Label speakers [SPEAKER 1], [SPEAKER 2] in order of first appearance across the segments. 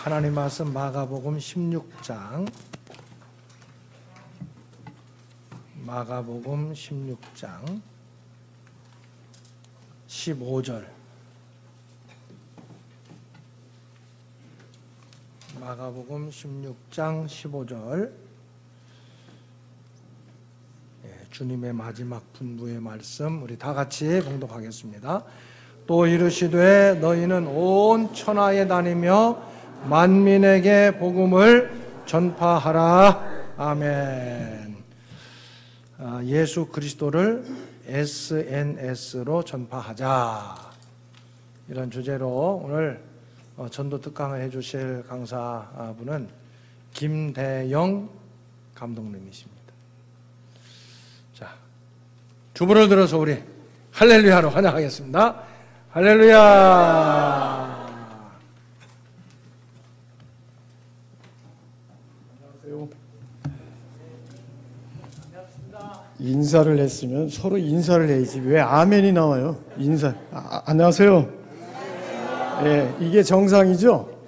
[SPEAKER 1] 하나님 말씀 마가복음 16장 15절 마가복음 16장 15절 주님의 마지막 분부의 말씀 우리 다 같이 봉독하겠습니다. 또 이르시되 너희는 온 천하에 다니며 만민에게 복음을 전파하라. 아멘. 예수 그리스도를 SNS로 전파하자, 이런 주제로 오늘 전도 특강을 해주실 강사분은 김대영 감독님이십니다. 자, 주문을 들어서 우리 할렐루야로 환영하겠습니다. 할렐루야.
[SPEAKER 2] 인사를 했으면 서로 인사를 해야지. 왜 아멘이 나와요? 인사. 안녕하세요. 이게 정상이죠?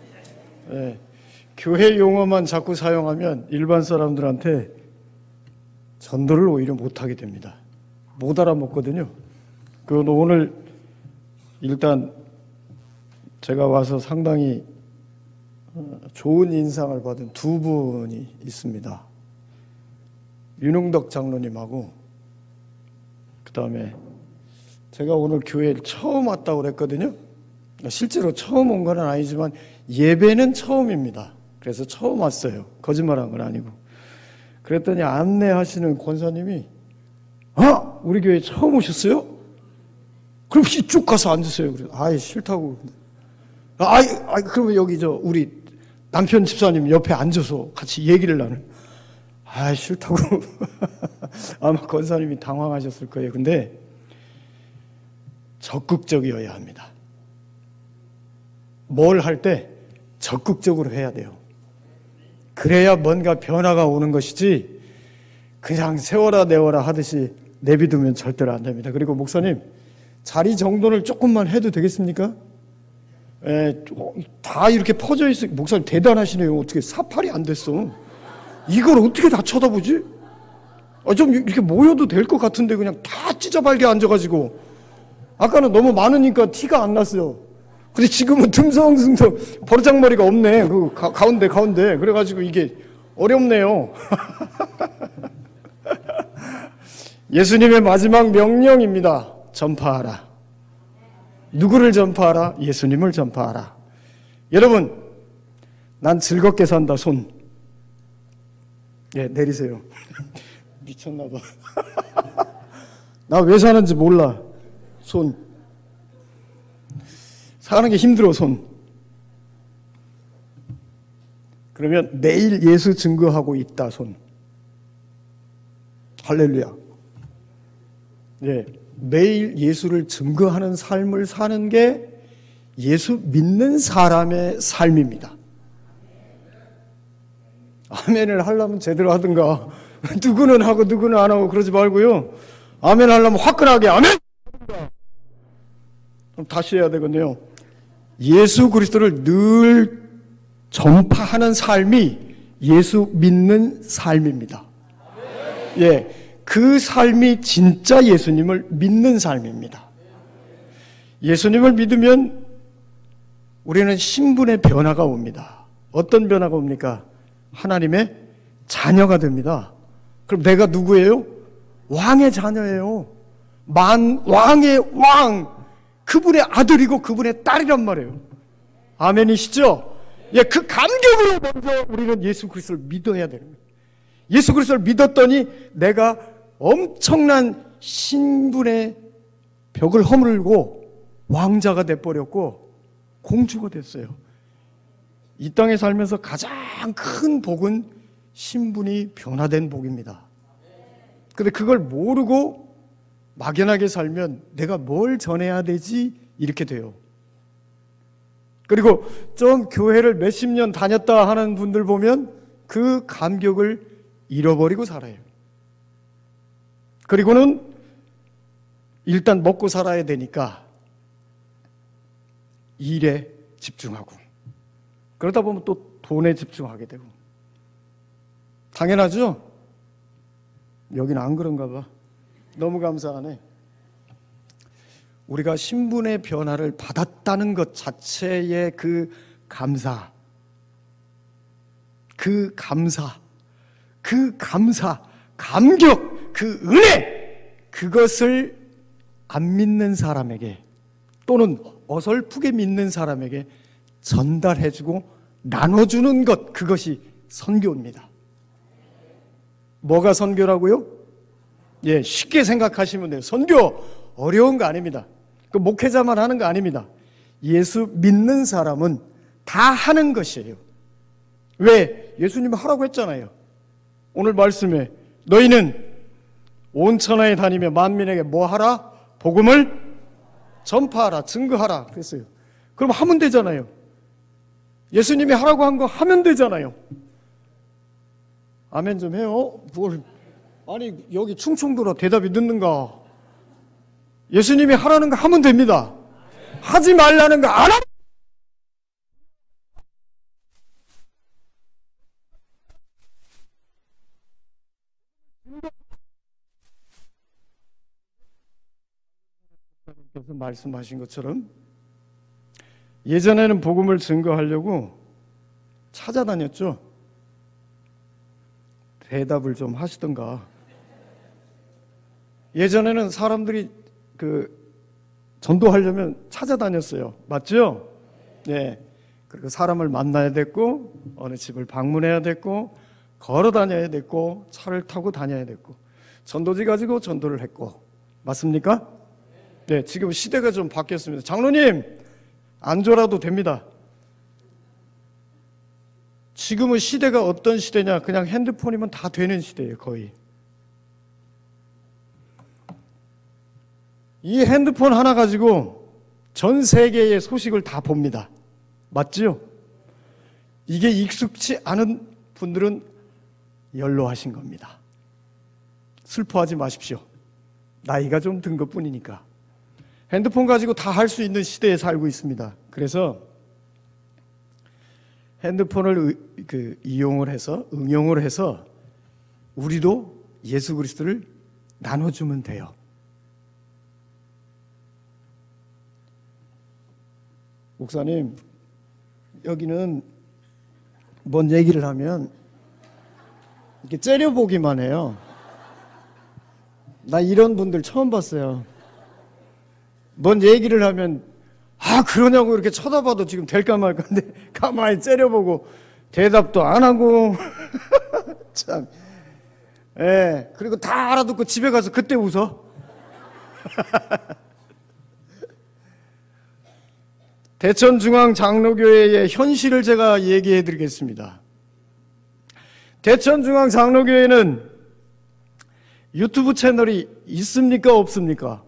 [SPEAKER 2] 교회 용어만 자꾸 사용하면 일반 사람들한테 전도를 오히려 못하게 됩니다. 못 알아먹거든요. 그건 오늘 일단 제가 와서 상당히 좋은 인상을 받은 두 분이 있습니다. 윤흥덕 장로님하고, 그 다음에 제가 오늘 교회에 처음 왔다고 그랬거든요. 실제로 처음 온 건 아니지만 예배는 처음입니다. 그래서 처음 왔어요. 거짓말한 건 아니고. 그랬더니 안내하시는 권사님이 우리 교회 처음 오셨어요? 그럼 쭉 가서 앉으세요. 그래서 싫다고. 그러면 여기 우리 남편 집사님 옆에 앉아서 같이 얘기를 나눌. 싫다고. 아마 권사님이 당황하셨을 거예요. 근데 적극적이어야 합니다. 뭘 할 때 적극적으로 해야 돼요. 그래야 뭔가 변화가 오는 것이지 그냥 세워라 내워라 하듯이 내비두면 절대로 안 됩니다. 그리고 목사님, 자리 정돈을 조금만 해도 되겠습니까? 다 이렇게 퍼져 있어요. 목사님 대단하시네요. 어떻게 사팔이 안 됐어? 이걸 어떻게 다 쳐다보지? 좀 이렇게 모여도 될 것 같은데 그냥 다 찢어발게 앉아가지고. 아까는 너무 많으니까 티가 안 났어요. 근데 지금은 듬성듬성 버르장머리가 없네. 그 가운데. 그래가지고 이게 어렵네요. 예수님의 마지막 명령입니다. 전파하라. 누구를 전파하라? 예수님을 전파하라. 여러분, 난 즐겁게 산다. 손. 내리세요. 미쳤나봐. 나 왜 사는지 몰라. 손. 사는 게 힘들어. 손. 그러면 매일 예수 증거하고 있다. 손. 할렐루야. 매일 예수를 증거하는 삶을 사는 게 예수 믿는 사람의 삶입니다. 아멘을 하려면 제대로 하든가. 누구는 하고 누구는 안 하고 그러지 말고요. 아멘 하려면 화끈하게 아멘! 그럼 다시 해야 되겠네요. 예수 그리스도를 늘 전파하는 삶이 예수 믿는 삶입니다. 그 삶이 진짜 예수님을 믿는 삶입니다. 예수님을 믿으면 우리는 신분의 변화가 옵니다. 어떤 변화가 옵니까? 하나님의 자녀가 됩니다. 그럼 내가 누구예요? 왕의 자녀예요. 왕의 왕, 그분의 아들이고 그분의 딸이란 말이에요. 아멘이시죠? 그 감격으로 먼저 우리는 예수 그리스도를 믿어야 되는 거예요. 예수 그리스도를 믿었더니 내가 엄청난 신분의 벽을 허물고 왕자가 돼버렸고 공주가 됐어요. 이 땅에 살면서 가장 큰 복은 신분이 변화된 복입니다. 근데 그걸 모르고 막연하게 살면 내가 뭘 전해야 되지? 이렇게 돼요. 그리고 좀 교회를 몇십 년 다녔다 하는 분들 보면 그 감격을 잃어버리고 살아요. 그리고는 일단 먹고 살아야 되니까 일에 집중하고 그러다 보면 또 돈에 집중하게 되고. 당연하죠? 여기는 안 그런가 봐. 너무 감사하네. 우리가 신분의 변화를 받았다는 것 자체의 그 감사, 감격, 그 은혜, 그것을 안 믿는 사람에게 또는 어설프게 믿는 사람에게 전달해주고 나눠주는 것, 그것이 선교입니다. 뭐가 선교라고요? 예, 쉽게 생각하시면 돼요. 선교 어려운 거 아닙니다. 그 목회자만 하는 거 아닙니다. 예수 믿는 사람은 다 하는 것이에요. 왜? 예수님이 하라고 했잖아요. 오늘 말씀에 너희는 온 천하에 다니며 만민에게 뭐 하라? 복음을 전파하라, 증거하라 그랬어요. 그럼 하면 되잖아요. 예수님이 하라고 한 거 하면 되잖아요. 아멘 좀 해요. 아니 여기 충충 돌아 대답이 늦는가? 예수님이 하라는 거 하면 됩니다. 하지 말라는 거 안 하면 께서 말씀하신 것처럼 예전에는 복음을 증거하려고 찾아다녔죠. 대답을 좀 하시던가. 예전에는 사람들이 전도하려면 찾아다녔어요. 맞죠? 네. 그리고 사람을 만나야 됐고, 어느 집을 방문해야 됐고, 걸어 다녀야 됐고, 차를 타고 다녀야 됐고, 전도지 가지고 전도를 했고. 맞습니까? 네. 지금 시대가 좀 바뀌었습니다. 장로님, 안 줘라도 됩니다. 지금은 시대가 어떤 시대냐? 그냥 핸드폰이면 다 되는 시대예요, 거의. 이 핸드폰 하나 가지고 전 세계의 소식을 다 봅니다. 맞지요? 이게 익숙치 않은 분들은 연로하신 겁니다. 슬퍼하지 마십시오. 나이가 좀 든 것뿐이니까. 핸드폰 가지고 다 할 수 있는 시대에 살고 있습니다. 그래서 핸드폰을 이용을 해서, 응용을 해서 우리도 예수 그리스도를 나눠주면 돼요. 목사님, 여기는 뭔 얘기를 하면 이렇게 째려보기만 해요. 나 이런 분들 처음 봤어요. 뭔 얘기를 하면 그러냐고 이렇게 쳐다봐도 지금 될까 말까인데 가만히 째려보고 대답도 안 하고 참. 예. 그리고 다 알아듣고 집에 가서 그때 웃어. 대천중앙장로교회의 현실을 제가 얘기해 드리겠습니다. 대천중앙장로교회는 유튜브 채널이 있습니까? 없습니까?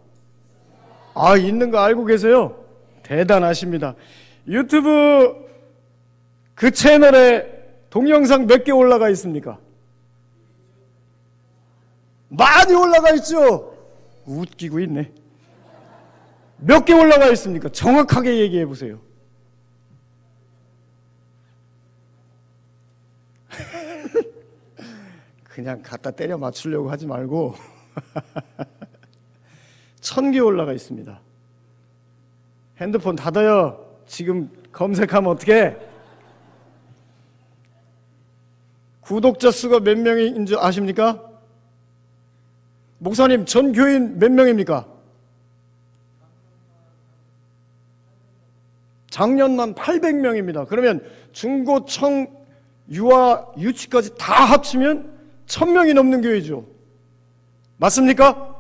[SPEAKER 2] 있는 거 알고 계세요? 대단하십니다. 유튜브 그 채널에 동영상 몇 개 올라가 있습니까? 많이 올라가 있죠? 웃기고 있네. 몇 개 올라가 있습니까? 정확하게 얘기해 보세요. 그냥 갖다 때려 맞추려고 하지 말고 1000개 올라가 있습니다. 핸드폰 닫아요. 지금 검색하면 어떻게? 구독자 수가 몇 명인 줄 아십니까? 목사님, 전 교인 몇 명입니까? 작년만 800명입니다. 그러면 중고, 청, 유아, 유치까지 다 합치면 1000명이 넘는 교회죠. 맞습니까?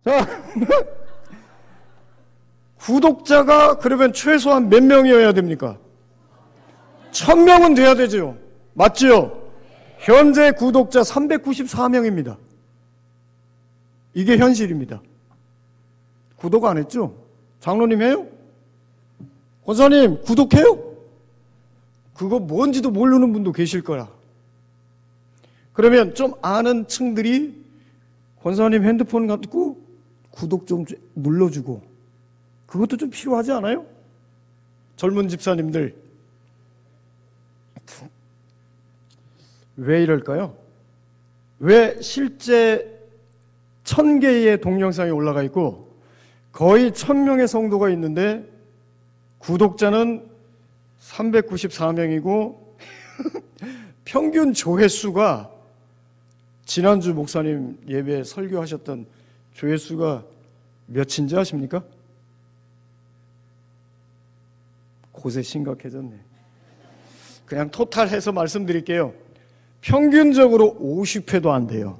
[SPEAKER 2] 자, 구독자가 그러면 최소한 몇 명이어야 됩니까? 1000명은 돼야 되죠. 맞죠? 현재 구독자 394명입니다. 이게 현실입니다. 구독 안 했죠? 장로님 해요? 권사님 구독해요? 그거 뭔지도 모르는 분도 계실 거라. 그러면 좀 아는 층들이 권사님 핸드폰 갖고 구독 좀 눌러주고, 그것도 좀 필요하지 않아요? 젊은 집사님들. 왜 이럴까요? 왜 실제 1000개의 동영상이 올라가 있고 거의 1000명의 성도가 있는데 구독자는 394명이고 평균 조회수가, 지난주 목사님 예배 설교하셨던 조회수가 몇인지 아십니까? 곳에 심각해졌네. 그냥 토탈해서 말씀드릴게요. 평균적으로 50회도 안 돼요.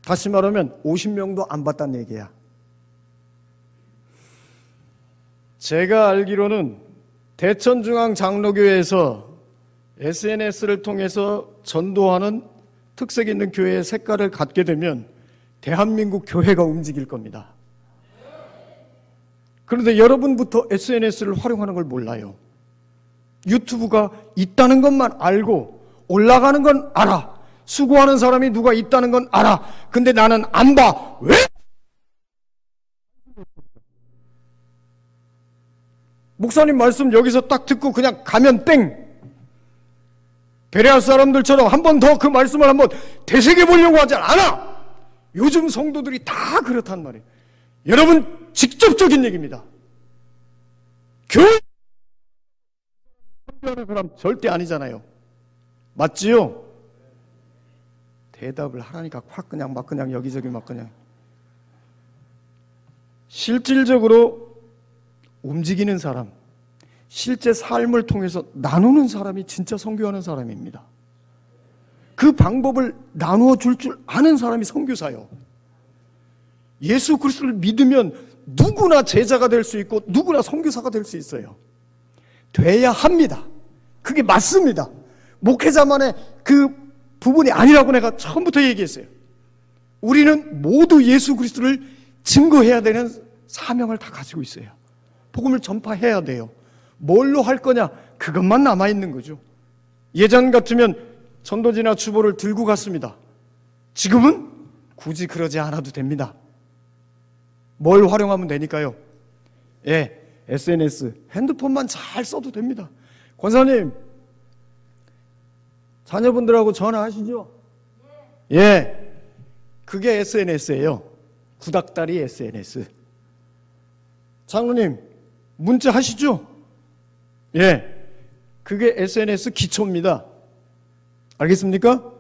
[SPEAKER 2] 다시 말하면 50명도 안 봤다는 얘기야. 제가 알기로는 대천중앙장로교회에서 SNS를 통해서 전도하는 특색 있는 교회의 색깔을 갖게 되면 대한민국 교회가 움직일 겁니다. 그런데 여러분부터 SNS를 활용하는 걸 몰라요. 유튜브가 있다는 것만 알고 올라가는 건 알아. 수고하는 사람이 누가 있다는 건 알아. 근데 나는 안 봐. 왜? 목사님 말씀 여기서 딱 듣고 그냥 가면 땡. 베레아 사람들처럼 한 번 더 그 말씀을 한번 되새겨 보려고 하지 않아. 요즘 성도들이 다 그렇단 말이에요. 여러분, 직접적인 얘기입니다. 교회 선교하는 사람 절대 아니잖아요. 맞지요? 대답을 하라니까 확 그냥 막 그냥 여기저기 막 그냥. 실질적으로 움직이는 사람, 실제 삶을 통해서 나누는 사람이 진짜 선교하는 사람입니다. 그 방법을 나누어 줄 아는 사람이 선교사요. 예수 그리스도를 믿으면 누구나 제자가 될 수 있고 누구나 선교사가 될 수 있어요. 돼야 합니다. 그게 맞습니다. 목회자만의 그 부분이 아니라고 내가 처음부터 얘기했어요. 우리는 모두 예수 그리스도를 증거해야 되는 사명을 다 가지고 있어요. 복음을 전파해야 돼요. 뭘로 할 거냐? 그것만 남아있는 거죠. 예전 같으면 전도지나 주보를 들고 갔습니다. 지금은 굳이 그러지 않아도 됩니다. 뭘 활용하면 되니까요? 예, SNS, 핸드폰만 잘 써도 됩니다. 권사님, 자녀분들하고 전화하시죠? 예, 그게 SNS예요. 구닥다리 SNS. 장로님, 문자 하시죠? 예, 그게 SNS 기초입니다. 알겠습니까?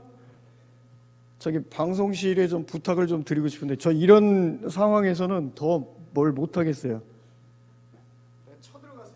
[SPEAKER 2] 저기 방송실에 좀 부탁을 좀 드리고 싶은데, 저 이런 상황에서는 더 뭘 못하겠어요. 쳐들어가서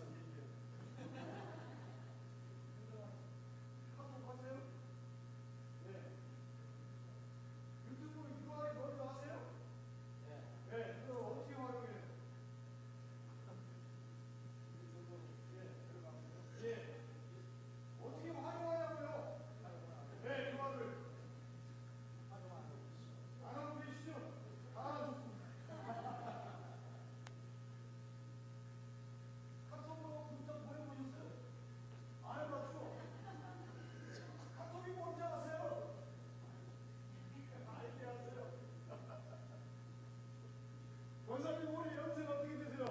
[SPEAKER 2] 권사님, 올해 연세가 어떻게 되세요?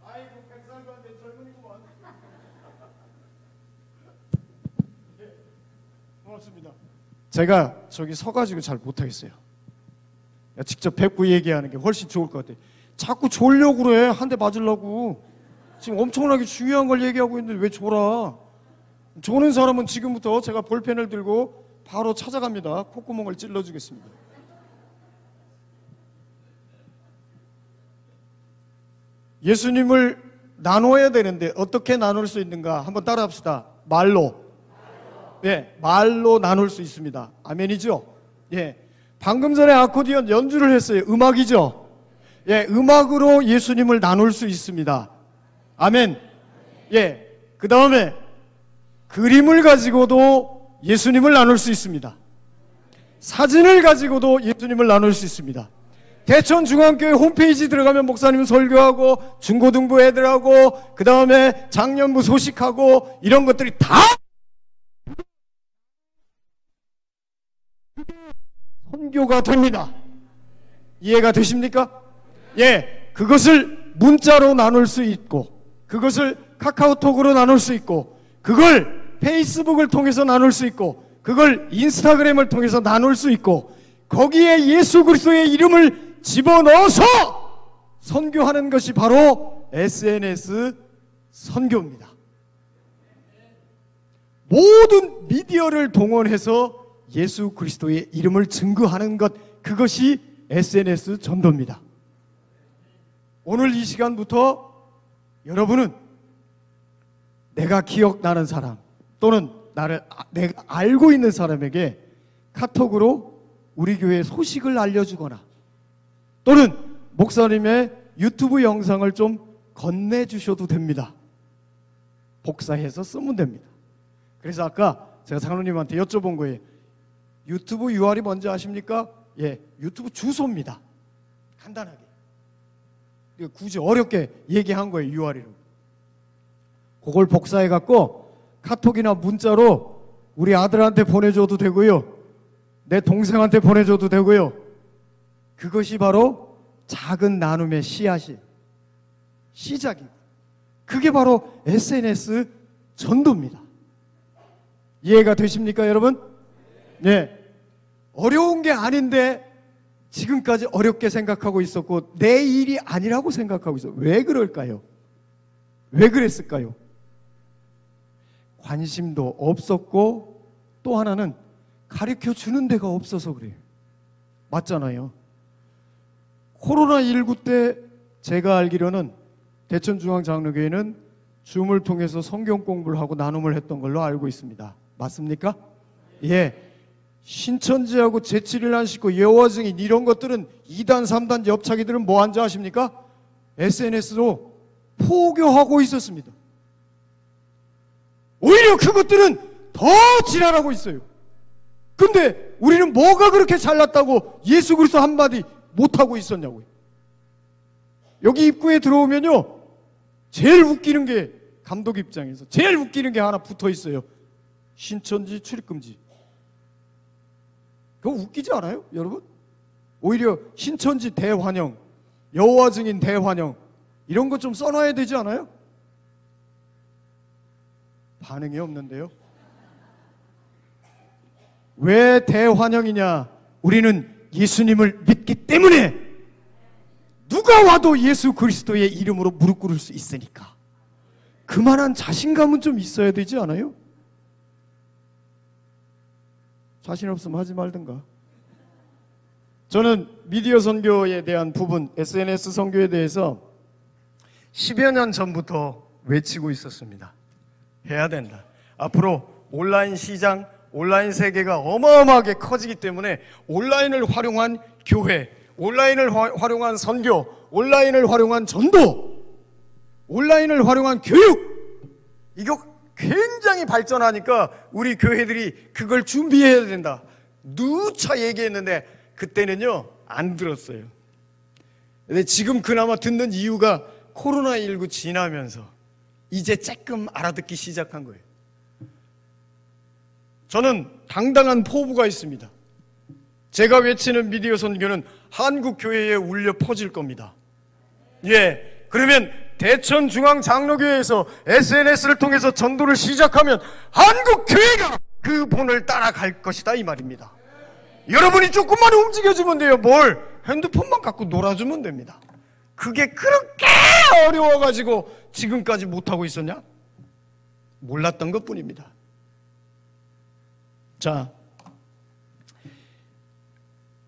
[SPEAKER 2] 아이고, 100살도 안 된 젊은이구만. 예, 고맙습니다. 제가 저기 서가지고 잘 못하겠어요. 직접 뵙고 얘기하는 게 훨씬 좋을 것 같아요. 자꾸 졸려고 그래. 한 대 맞으려고. 지금 엄청나게 중요한 걸 얘기하고 있는데 왜 졸아? 조는 사람은 지금부터 제가 볼펜을 들고 바로 찾아갑니다. 콧구멍을 찔러주겠습니다. 예수님을 나눠야 되는데 어떻게 나눌 수 있는가? 한번 따라합시다. 말로. 예, 말로 나눌 수 있습니다. 아멘이죠? 예. 방금 전에 아코디언 연주를 했어요. 음악이죠? 예, 음악으로 예수님을 나눌 수 있습니다. 아멘. 예. 그 다음에 그림을 가지고도 예수님을 나눌 수 있습니다. 사진을 가지고도 예수님을 나눌 수 있습니다. 대천중앙교회 홈페이지 들어가면 목사님 설교하고 중고등부 애들하고 그 다음에 장년부 소식하고 이런 것들이 다 선교가 됩니다. 이해가 되십니까? 예, 그것을 문자로 나눌 수 있고, 그것을 카카오톡으로 나눌 수 있고, 그걸 페이스북을 통해서 나눌 수 있고, 그걸 인스타그램을 통해서 나눌 수 있고, 거기에 예수 그리스도의 이름을 집어넣어서 선교하는 것이 바로 SNS 선교입니다. 모든 미디어를 동원해서 예수 그리스도의 이름을 증거하는 것, 그것이 SNS 전도입니다. 오늘 이 시간부터 여러분은 내가 기억나는 사람 또는 내가 알고 있는 사람에게 카톡으로 우리 교회 소식을 알려주거나 또는 목사님의 유튜브 영상을 좀 건네주셔도 됩니다. 복사해서 쓰면 됩니다. 그래서 아까 제가 장로님한테 여쭤본 거예요. 유튜브 UR이 뭔지 아십니까? 예, 유튜브 주소입니다. 간단하게. 굳이 어렵게 얘기한 거예요, UR이로. 그걸 복사해갖고 카톡이나 문자로 우리 아들한테 보내줘도 되고요. 내 동생한테 보내줘도 되고요. 그것이 바로 작은 나눔의 씨앗이 시작입니다. 그게 바로 SNS 전도입니다. 이해가 되십니까, 여러분? 네. 어려운 게 아닌데 지금까지 어렵게 생각하고 있었고 내 일이 아니라고 생각하고 있어요. 왜 그럴까요? 왜 그랬을까요? 관심도 없었고 또 하나는 가르쳐 주는 데가 없어서 그래요. 맞잖아요. 코로나19 때 제가 알기로는 대천중앙장로교회는 줌을 통해서 성경 공부를 하고 나눔을 했던 걸로 알고 있습니다. 맞습니까? 예. 신천지하고 제7일 안식구, 여호와 증인 이런 것들은 2단, 3단 옆차기들은 뭐 한지 아십니까? SNS로 포교하고 있었습니다. 오히려 그것들은 더 지랄하고 있어요. 근데 우리는 뭐가 그렇게 잘났다고 예수 그리스도 한마디 못하고 있었냐고요. 여기 입구에 들어오면요, 제일 웃기는 게, 감독 입장에서 제일 웃기는 게 하나 붙어 있어요. 신천지 출입금지. 그거 웃기지 않아요, 여러분? 오히려 신천지 대환영, 여호와 증인 대환영 이런 거 좀 써놔야 되지 않아요? 반응이 없는데요. 왜 대환영이냐? 우리는 예수님을 믿기 때문에 누가 와도 예수 그리스도의 이름으로 무릎 꿇을 수 있으니까. 그만한 자신감은 좀 있어야 되지 않아요? 자신 없으면 하지 말든가. 저는 미디어 선교에 대한 부분, SNS 선교에 대해서 10여 년 전부터 외치고 있었습니다. 해야 된다. 앞으로 온라인 시장, 온라인 세계가 어마어마하게 커지기 때문에 온라인을 활용한 교회, 온라인을 활용한 선교, 온라인을 활용한 전도, 온라인을 활용한 교육, 이거 굉장히 발전하니까 우리 교회들이 그걸 준비해야 된다. 누차 얘기했는데 그때는요 안 들었어요. 근데 지금 그나마 듣는 이유가 코로나19 지나면서 이제 조금 알아듣기 시작한 거예요. 저는 당당한 포부가 있습니다. 제가 외치는 미디어 선교는 한국 교회에 울려 퍼질 겁니다. 예, 그러면 대천중앙장로교회에서 SNS를 통해서 전도를 시작하면 한국 교회가 그 본을 따라갈 것이다 이 말입니다. 여러분이 조금만 움직여주면 돼요. 뭘? 핸드폰만 갖고 놀아주면 됩니다. 그게 그렇게 어려워가지고 지금까지 못하고 있었냐? 몰랐던 것뿐입니다. 자,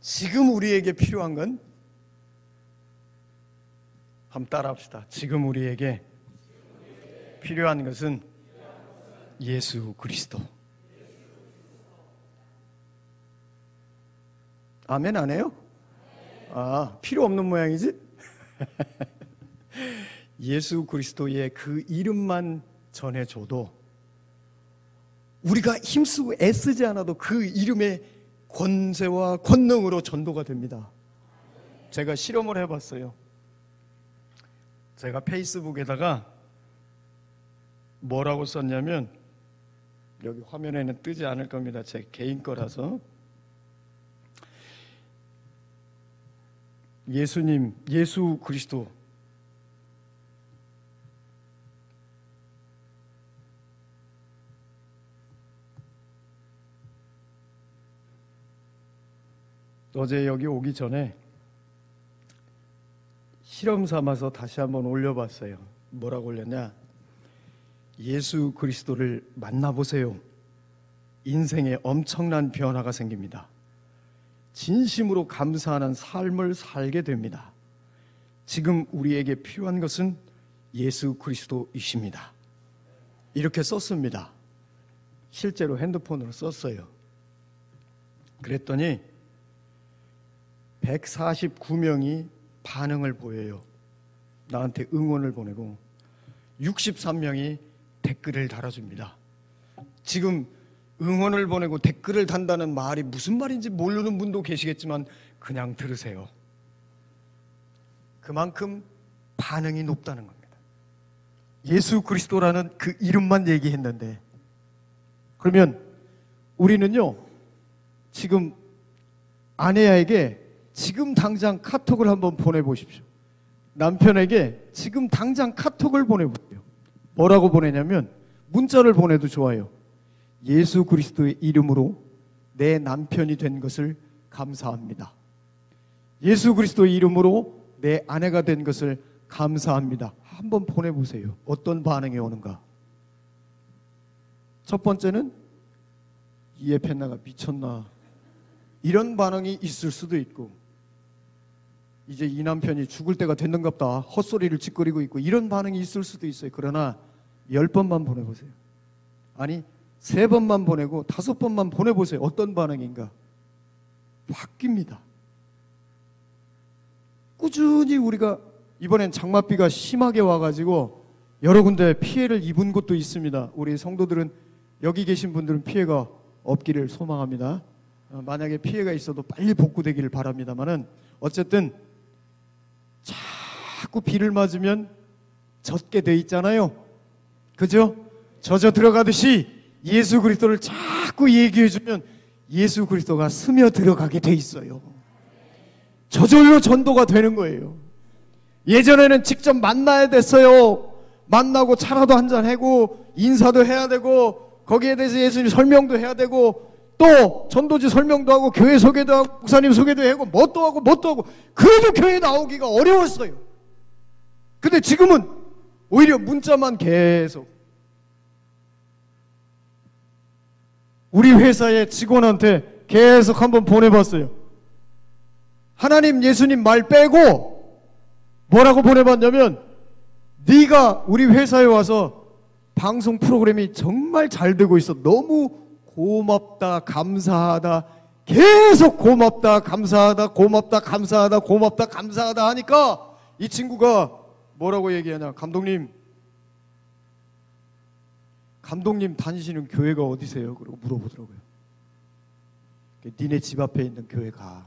[SPEAKER 2] 지금 우리에게 필요한 건 한번 따라합시다. 지금 우리에게 필요한 것은 예수 그리스도. 아멘 안 해요? 아, 필요 없는 모양이지? 예수 그리스도의 그 이름만 전해줘도 우리가 힘쓰고 애쓰지 않아도 그 이름의 권세와 권능으로 전도가 됩니다. 제가 실험을 해봤어요. 제가 페이스북에다가 뭐라고 썼냐면, 여기 화면에는 뜨지 않을 겁니다. 제 개인 거라서. 예수님, 예수 그리스도 어제 여기 오기 전에 실험 삼아서 다시 한번 올려봤어요. 뭐라고 올렸냐? 예수 그리스도를 만나보세요. 인생에 엄청난 변화가 생깁니다. 진심으로 감사하는 삶을 살게 됩니다. 지금 우리에게 필요한 것은 예수 그리스도이십니다. 이렇게 썼습니다. 실제로 핸드폰으로 썼어요. 그랬더니 149명이 반응을 보여요. 나한테 응원을 보내고 63명이 댓글을 달아줍니다. 지금 응원을 보내고 댓글을 단다는 말이 무슨 말인지 모르는 분도 계시겠지만 그냥 들으세요. 그만큼 반응이 높다는 겁니다. 예수 그리스도라는 그 이름만 얘기했는데, 그러면 우리는요, 지금 아내에게 지금 당장 카톡을 한번 보내보십시오. 남편에게 지금 당장 카톡을 보내보세요. 뭐라고 보내냐면 문자를 보내도 좋아요. 예수 그리스도의 이름으로 내 남편이 된 것을 감사합니다. 예수 그리스도의 이름으로 내 아내가 된 것을 감사합니다. 한번 보내보세요. 어떤 반응이 오는가? 첫 번째는 이 에펜나가 미쳤나? 이런 반응이 있을 수도 있고, 이제 이 남편이 죽을 때가 됐는갑다, 헛소리를 짓거리고 있고, 이런 반응이 있을 수도 있어요. 그러나 10번만 보내보세요. 아니 3번만 보내고 5번만 보내보세요. 어떤 반응인가? 바뀝니다. 꾸준히 우리가 이번엔 장맛비가 심하게 와가지고 여러 군데 피해를 입은 곳도 있습니다. 우리 성도들은, 여기 계신 분들은 피해가 없기를 소망합니다. 만약에 피해가 있어도 빨리 복구되기를 바랍니다만은, 어쨌든 자꾸 비를 맞으면 젖게 돼 있잖아요. 그죠? 젖어 들어가듯이 예수 그리스도를 자꾸 얘기해주면 예수 그리스도가 스며 들어가게 돼 있어요. 저절로 전도가 되는 거예요. 예전에는 직접 만나야 됐어요. 만나고 차라도 한잔 하고 인사도 해야 되고 거기에 대해서 예수님 설명도 해야 되고 또 전도지 설명도 하고 교회 소개도 하고 목사님 소개도 하고 뭣도 하고 그래도 교회 나오기가 어려웠어요. 근데 지금은 오히려 문자만 계속, 우리 회사의 직원한테 계속 한번 보내봤어요. 하나님 예수님 말 빼고 뭐라고 보내봤냐면, 네가 우리 회사에 와서 방송 프로그램이 정말 잘 되고 있어, 너무 고맙다 감사하다, 계속 고맙다 감사하다 고맙다 감사하다 고맙다 감사하다 하니까 이 친구가 뭐라고 얘기하냐? 감독님 다니시는 교회가 어디세요? 그러고 물어보더라고요. 니네 집 앞에 있는 교회 가.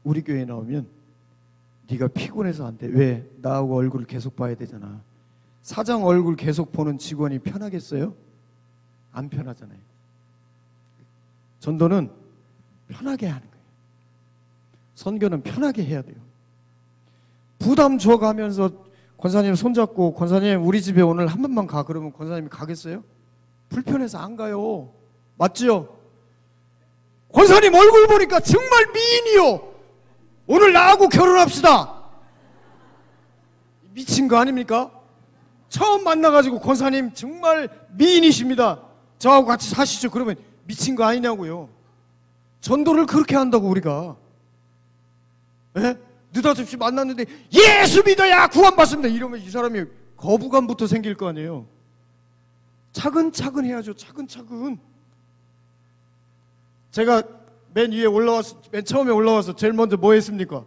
[SPEAKER 2] 우리 교회 나오면 네가 피곤해서 안 돼. 왜? 나하고 얼굴을 계속 봐야 되잖아. 사장 얼굴 계속 보는 직원이 편하겠어요? 안 편하잖아요. 전도는 편하게 하는 거예요. 선교는 편하게 해야 돼요. 부담 줘가면서 권사님 손잡고, 권사님 우리 집에 오늘 한 번만 가, 그러면 권사님이 가겠어요? 불편해서 안 가요. 맞죠? 권사님 얼굴 보니까 정말 미인이요, 오늘 나하고 결혼합시다. 미친 거 아닙니까? 처음 만나가지고 권사님 정말 미인이십니다, 저하고 같이 사시죠. 그러면 미친 거 아니냐고요. 전도를 그렇게 한다고 우리가. 에? 느닷없이 만났는데 예수 믿어야 구원받습니다 이러면 이 사람이 거부감부터 생길 거 아니에요. 차근차근 해야죠. 차근차근. 제가 맨 처음에 올라와서 제일 먼저 뭐 했습니까?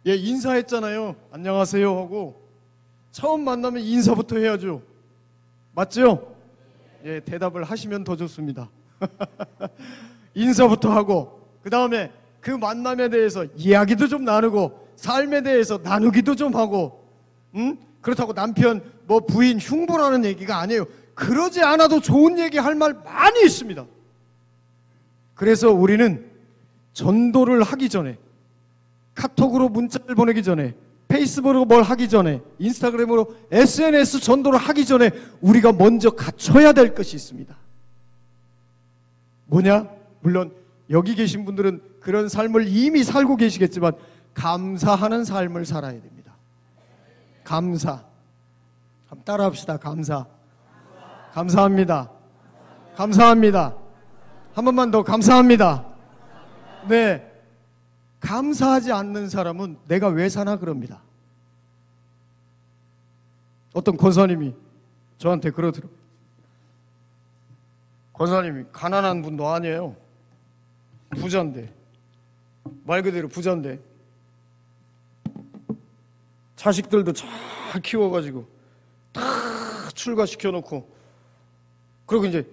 [SPEAKER 2] 예, 인사했잖아요. 안녕하세요 하고. 처음 만나면 인사부터 해야죠. 맞죠? 예, 대답을 하시면 더 좋습니다. 인사부터 하고, 그 다음에 그 만남에 대해서 이야기도 좀 나누고, 삶에 대해서 나누기도 좀 하고, 그렇다고 남편, 뭐 부인 흉보라는 얘기가 아니에요. 그러지 않아도 좋은 얘기 할 말 많이 있습니다. 그래서 우리는 전도를 하기 전에, 카톡으로 문자를 보내기 전에, 페이스북으로 뭘 하기 전에, 인스타그램으로 SNS 전도를 하기 전에 우리가 먼저 갖춰야 될 것이 있습니다. 뭐냐? 물론 여기 계신 분들은 그런 삶을 이미 살고 계시겠지만 감사하는 삶을 살아야 됩니다. 감사. 한번 따라합시다. 감사. 감사합니다. 감사합니다. 한 번만 더 감사합니다. 네. 감사하지 않는 사람은 내가 왜 사나 그럽니다. 어떤 권사님이 저한테 그러더라고요. 권사님이 가난한 분도 아니에요. 부자인데, 말 그대로 부자인데 자식들도 잘 키워가지고 다 출가시켜놓고, 그리고 이제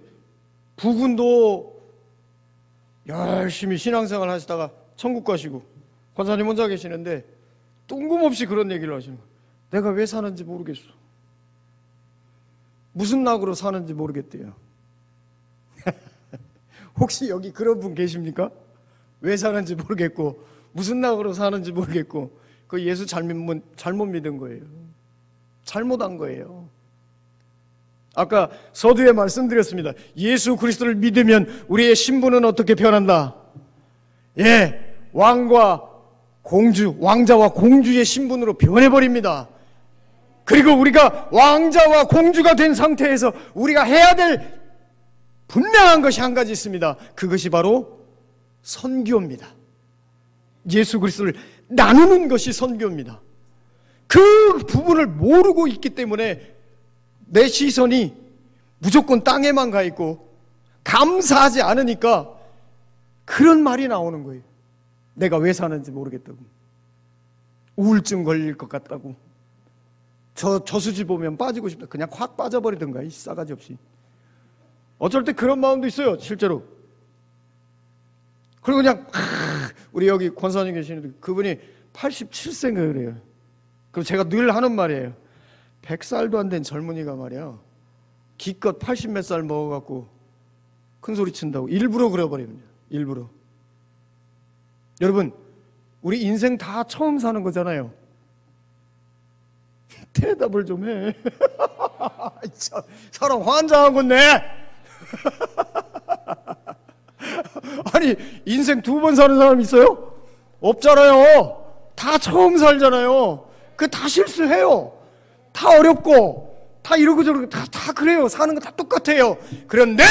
[SPEAKER 2] 부군도 열심히 신앙생활 하시다가 천국 가시고, 권사님 혼자 계시는데 뜬금없이 그런 얘기를 하시는 거예요. 내가 왜 사는지 모르겠어. 무슨 낙으로 사는지 모르겠대요. 혹시 여기 그런 분 계십니까? 왜 사는지 모르겠고 무슨 낙으로 사는지 모르겠고, 그 예수 잘못 믿은 거예요. 잘못한 거예요. 아까 서두에 말씀드렸습니다. 예수 그리스도를 믿으면 우리의 신분은 어떻게 변한다? 예, 왕과 공주, 왕자와 공주의 신분으로 변해버립니다. 그리고 우리가 왕자와 공주가 된 상태에서 우리가 해야 될 분명한 것이 한 가지 있습니다. 그것이 바로 선교입니다. 예수 그리스도를 나누는 것이 선교입니다. 그 부분을 모르고 있기 때문에 내 시선이 무조건 땅에만 가 있고 감사하지 않으니까 그런 말이 나오는 거예요. 내가 왜 사는지 모르겠다고, 우울증 걸릴 것 같다고, 저수지 보면 빠지고 싶다, 그냥 확 빠져버리던가, 이 싸가지 없이. 어쩔 때 그런 마음도 있어요, 실제로. 그리고 그냥 우리 여기 권사님 계시는데 그분이 87세인가 그래요. 그럼 제가 늘 하는 말이에요. 100살도 안 된 젊은이가 말이야, 기껏 80 몇 살 먹어갖고 큰 소리 친다고 일부러 그래버립니다. 일부러. 여러분, 우리 인생 다 처음 사는 거잖아요. 대답을 좀 해. 사람 환장하겠네. 아니, 인생 2번 사는 사람 있어요? 없잖아요. 다 처음 살잖아요. 그 다 실수해요. 다 어렵고 다 이러고 저러고 다 그래요. 사는 거 다 똑같아요. 그런데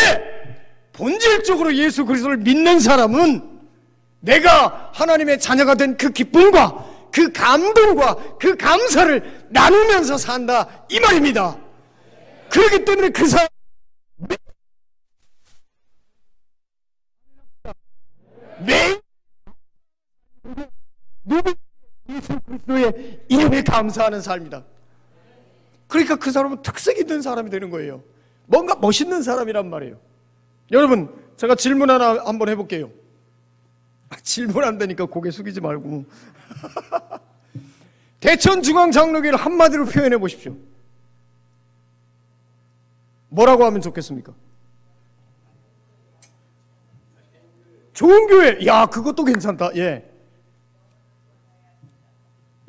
[SPEAKER 2] 본질적으로 예수 그리스도를 믿는 사람은 내가 하나님의 자녀가 된 그 기쁨과 그 감동과 그 감사를 나누면서 산다, 이 말입니다. 그렇기 때문에 그 사람 매일 예수 그리스도의 이름에 감사하는 삶이다. 그러니까 그 사람은 특색 있는 사람이 되는 거예요. 뭔가 멋있는 사람이란 말이에요. 여러분, 제가 질문 하나 한번 해볼게요. 질문 안 되니까 고개 숙이지 말고. 대천중앙장로교회를 한마디로 표현해 보십시오. 뭐라고 하면 좋겠습니까? 좋은 교회. 야, 그것도 괜찮다. 예.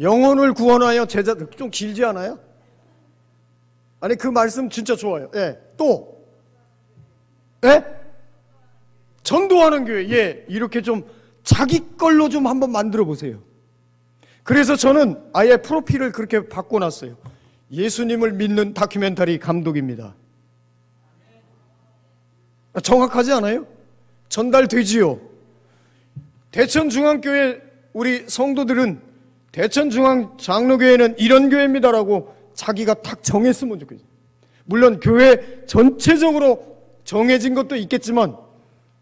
[SPEAKER 2] 영혼을 구원하여 제자, 좀 길지 않아요? 아니, 그 말씀 진짜 좋아요. 예. 또, 예? 전도하는 교회. 예. 이렇게 좀 자기 걸로 좀 한번 만들어 보세요. 그래서 저는 아예 프로필을 그렇게 바꿔놨어요. 예수님을 믿는 다큐멘터리 감독입니다. 정확하지 않아요? 전달되지요. 대천중앙교회 우리 성도들은 대천중앙장로교회는 이런 교회입니다라고 자기가 탁 정했으면 좋겠어요. 물론 교회 전체적으로 정해진 것도 있겠지만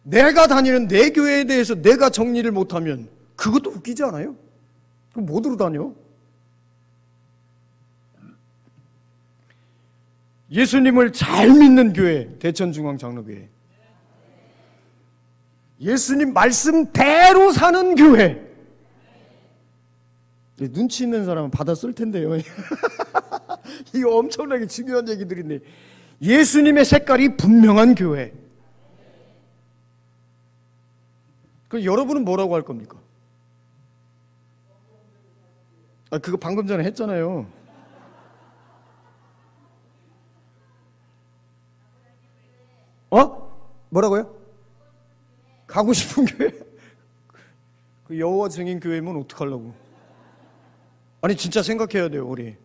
[SPEAKER 2] 내가 다니는 내 교회에 대해서 내가 정리를 못하면 그것도 웃기지 않아요? 그럼 뭐 들어 다녀? 예수님을 잘 믿는 교회, 대천중앙장로교회. 예수님 말씀대로 사는 교회. 눈치 있는 사람은 받아 쓸 텐데요. 이거 엄청나게 중요한 얘기들인데, 예수님의 색깔이 분명한 교회. 그럼 여러분은 뭐라고 할 겁니까? 그거 방금 전에 했잖아요. 뭐라고요? 가고 싶은 교회? 그 여호와 증인 교회면 어떡하려고? 아니 진짜 생각해야 돼요 우리.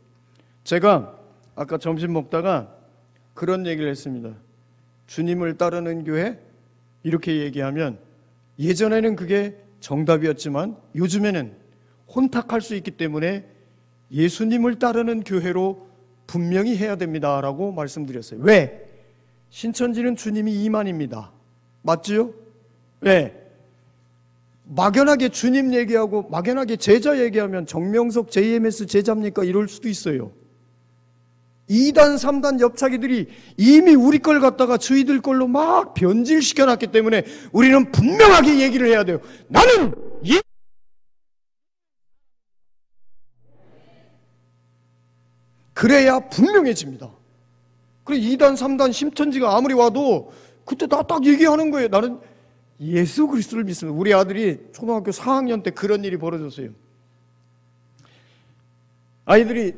[SPEAKER 2] 제가 아까 점심 먹다가 그런 얘기를 했습니다. 주님을 따르는 교회? 이렇게 얘기하면 예전에는 그게 정답이었지만 요즘에는 혼탁할 수 있기 때문에 예수님을 따르는 교회로 분명히 해야 됩니다라고 말씀드렸어요. 왜? 신천지는 주님이 이만입니다. 맞지요? 왜? 막연하게 주님 얘기하고 막연하게 제자 얘기하면 정명석 JMS 제자입니까? 이럴 수도 있어요. 2단 3단 옆차기들이 이미 우리 걸 갖다가 저희들 걸로 막 변질시켜놨기 때문에 우리는 분명하게 얘기를 해야 돼요. 나는 그래야 분명해집니다. 그래 2단 3단 신천지가 아무리 와도 그때 나 딱 얘기하는 거예요. 나는 예수 그리스도를 믿습니다. 우리 아들이 초등학교 4학년 때 그런 일이 벌어졌어요. 아이들이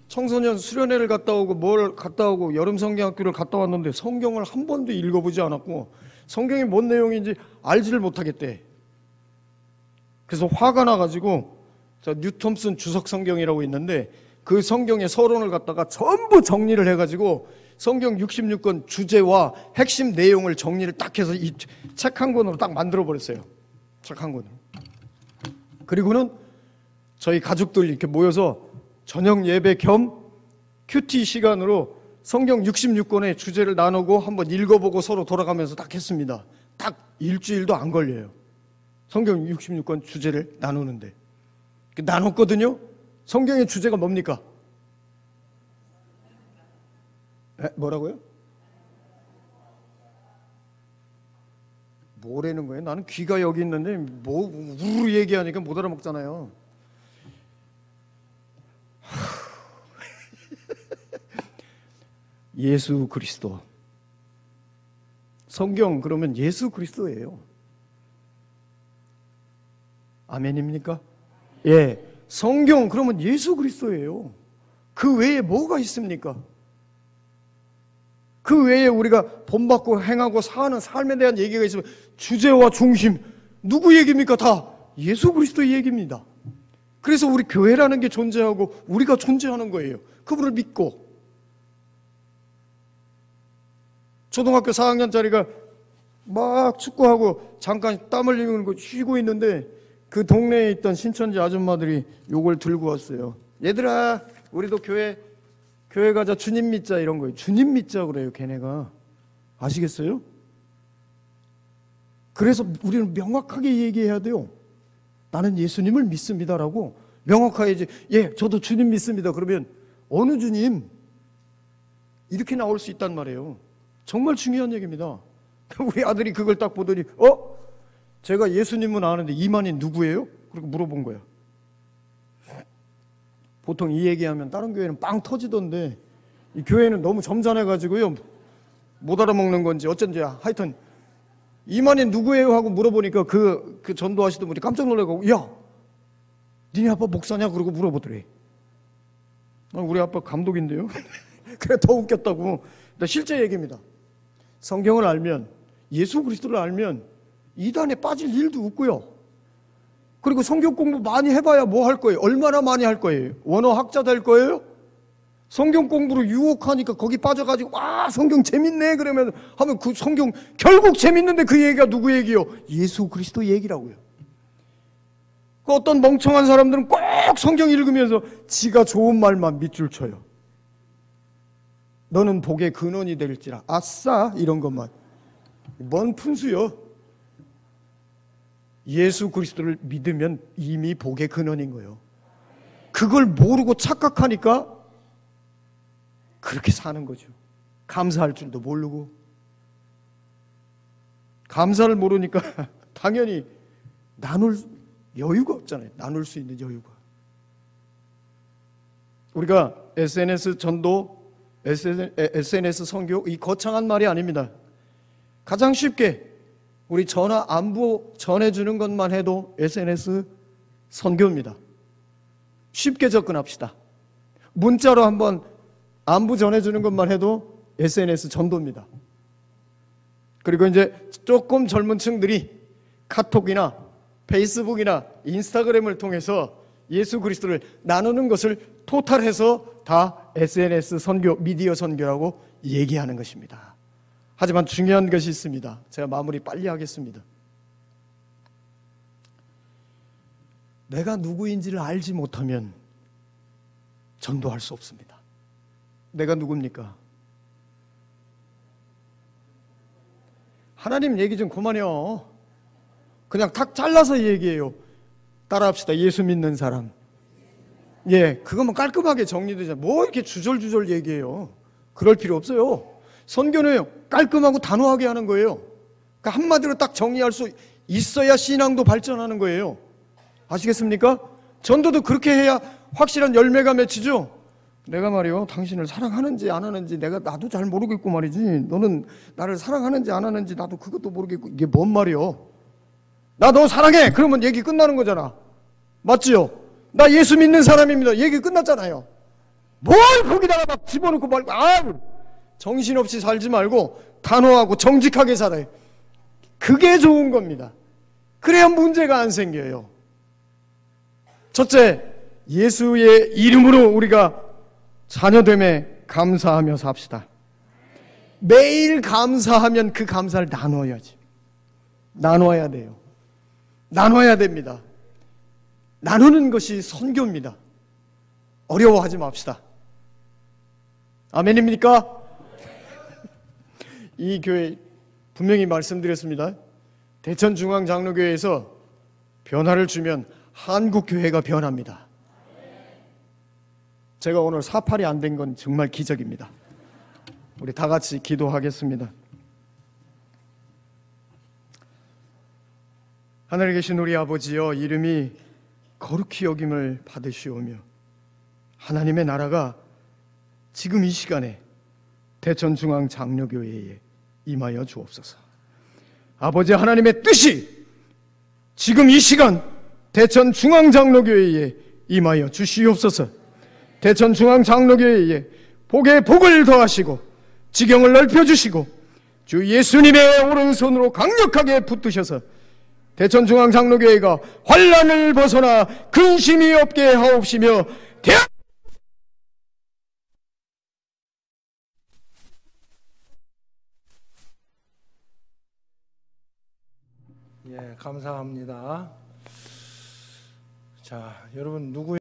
[SPEAKER 2] 청소년 수련회를 갔다 오고 뭘 갔다 오고 여름 성경학교를 갔다 왔는데 성경을 한 번도 읽어보지 않았고 성경이 뭔 내용인지 알지를 못하겠대. 그래서 화가 나가지고 뉴톰슨 주석 성경이라고 있는데 그 성경의 서론을 갖다가 전부 정리를 해가지고 성경 66권 주제와 핵심 내용을 정리를 딱 해서 이 책 한 권으로 딱 만들어 버렸어요. 책 한 권으로. 그리고는 저희 가족들 이렇게 모여서 저녁 예배 겸 큐티 시간으로 성경 66권의 주제를 나누고 한번 읽어보고 서로 돌아가면서 딱 했습니다. 딱 일주일도 안 걸려요. 성경 66권 주제를 나누는데 나눴거든요. 성경의 주제가 뭡니까? 뭐라고요? 뭐라는 거예요? 나는 귀가 여기 있는데 뭐 우르르 얘기하니까 못 알아먹잖아요. 예수 그리스도. 성경 그러면 예수 그리스도예요. 아멘입니까? 예. 성경 그러면 예수 그리스도예요. 그 외에 뭐가 있습니까? 그 외에 우리가 본받고 행하고 사는 삶에 대한 얘기가 있으면 주제와 중심 누구 얘기입니까? 다 예수 그리스도의 얘기입니다. 그래서 우리 교회라는 게 존재하고 우리가 존재하는 거예요. 그분을 믿고. 초등학교 4학년짜리가 막 축구하고 잠깐 땀 흘리고 쉬고 있는데 그 동네에 있던 신천지 아줌마들이 요걸 들고 왔어요. 얘들아 우리도 교회 가자 주님 믿자 이런 거예요. 주님 믿자 그래요 걔네가. 아시겠어요? 그래서 우리는 명확하게 얘기해야 돼요. 나는 예수님을 믿습니다라고 명확하게 예 저도 주님 믿습니다. 그러면 어느 주님? 이렇게 나올 수 있단 말이에요. 정말 중요한 얘기입니다. 우리 아들이 그걸 딱 보더니 제가 예수님은 아는데 이만희 누구예요? 그렇게 물어본 거예요. 보통 이 얘기하면 다른 교회는 빵 터지던데 이 교회는 너무 점잖해가지고요 못 알아먹는 건지 어쩐지 하여튼 이만희 누구예요? 하고 물어보니까 그 전도하시던 분이 깜짝 놀라고 야 니네 아빠 목사냐? 그러고 물어보더래. 우리 아빠 감독인데요. 그래 더 웃겼다고. 실제 얘기입니다. 성경을 알면 예수 그리스도를 알면 이단에 빠질 일도 없고요. 그리고 성경 공부 많이 해봐야 뭐 할 거예요? 얼마나 많이 할 거예요? 원어학자 될 거예요? 성경 공부로 유혹하니까 거기 빠져가지고 와 성경 재밌네 그러면 하면 그 성경 결국 재밌는데 그 얘기가 누구 얘기요? 예수 그리스도 얘기라고요. 그 어떤 멍청한 사람들은 꼭 성경 읽으면서 지가 좋은 말만 밑줄 쳐요. 너는 복의 근원이 될지라 아싸 이런 것만. 뭔 푼수요? 예수 그리스도를 믿으면 이미 복의 근원인 거예요. 그걸 모르고 착각하니까 그렇게 사는 거죠. 감사할 줄도 모르고. 감사를 모르니까 당연히 나눌 여유가 없잖아요. 나눌 수 있는 여유가. 우리가 SNS 전도, SNS 선교 이 거창한 말이 아닙니다. 가장 쉽게 우리 전화 안부 전해주는 것만 해도 SNS 선교입니다. 쉽게 접근합시다. 문자로 한번 안부 전해주는 것만 해도 SNS 전도입니다. 그리고 이제 조금 젊은 층들이 카톡이나 페이스북이나 인스타그램을 통해서 예수 그리스도를 나누는 것을 토탈해서 다 SNS 선교, 미디어 선교라고 얘기하는 것입니다. 하지만 중요한 것이 있습니다. 제가 마무리 빨리 하겠습니다. 내가 누구인지를 알지 못하면 전도할 수 없습니다. 내가 누굽니까? 하나님 얘기 좀 그만해요. 그냥 탁 잘라서 얘기해요. 따라합시다. 예수 믿는 사람. 예, 그거만 깔끔하게 정리되잖아요. 뭐 이렇게 주절주절 얘기해요. 그럴 필요 없어요. 선교는 깔끔하고 단호하게 하는 거예요. 그러니까 한마디로 딱 정리할 수 있어야 신앙도 발전하는 거예요. 아시겠습니까? 전도도 그렇게 해야 확실한 열매가 맺히죠. 내가 말이요, 당신을 사랑하는지 안 하는지 나도 잘 모르겠고 말이지. 너는 나를 사랑하는지 안 하는지 나도 그것도 모르겠고. 이게 뭔 말이요? 나 너 사랑해. 그러면 얘기 끝나는 거잖아. 맞지요? 나 예수 믿는 사람입니다. 얘기 끝났잖아요. 뭘 거기다가 막 집어넣고 말고, 정신없이 살지 말고 단호하고 정직하게 살아요. 그게 좋은 겁니다. 그래야 문제가 안 생겨요. 첫째, 예수의 이름으로 우리가 자녀됨에 감사하며 삽시다. 매일 감사하면 그 감사를 나눠야지. 나눠야 돼요. 나눠야 됩니다. 나누는 것이 선교입니다. 어려워하지 맙시다. 아멘입니까? 이 교회 분명히 말씀드렸습니다. 대천중앙장로교회에서 변화를 주면 한국교회가 변합니다. 제가 오늘 48이 안 된 건 정말 기적입니다. 우리 다 같이 기도하겠습니다. 하늘에 계신 우리 아버지여, 이름이 거룩히 여김을 받으시오며 하나님의 나라가 지금 이 시간에 대천중앙장로교회에 임하여 주옵소서. 아버지 하나님의 뜻이 지금 이 시간 대천중앙장로교회에 임하여 주시옵소서. 대천중앙장로교회에 복에 복을 더하시고 지경을 넓혀주시고 주 예수님의 오른손으로 강력하게 붙드셔서 대천중앙장로교회가 환난을 벗어나 근심이 없게 하옵시며
[SPEAKER 1] 예, 감사합니다. 자, 여러분 누구